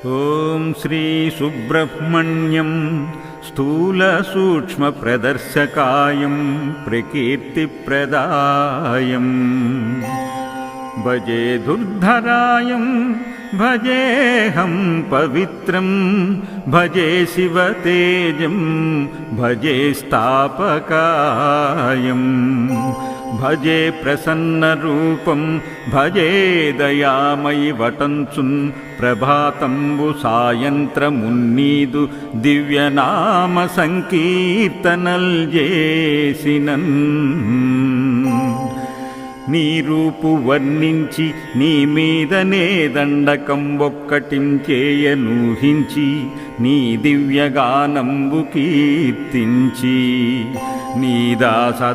ఓం శ్రీ సుబ్రహ్మణ్యం స్థూలసూక్ష్మప్రదర్శకాయం ప్రకీర్తిప్రదాయం భజే దుర్ధరాయం భజేహం పవిత్రం భజే శివతేజం భజే స్థాపకాయం భజే ప్రసన్నరూపం భజే దయామయి వటంచున్ ప్రభాతంబు సాయంత్రమున్నీదు దివ్యనామ సంకీర్తనల్ చేసినన్ నీ రూపు వర్ణించి నీ మీదనే దండకం ఒక్కటించేయనూహించి నీ దివ్యగానంబు కీర్తించి నీ దాసదాసానుదాసంద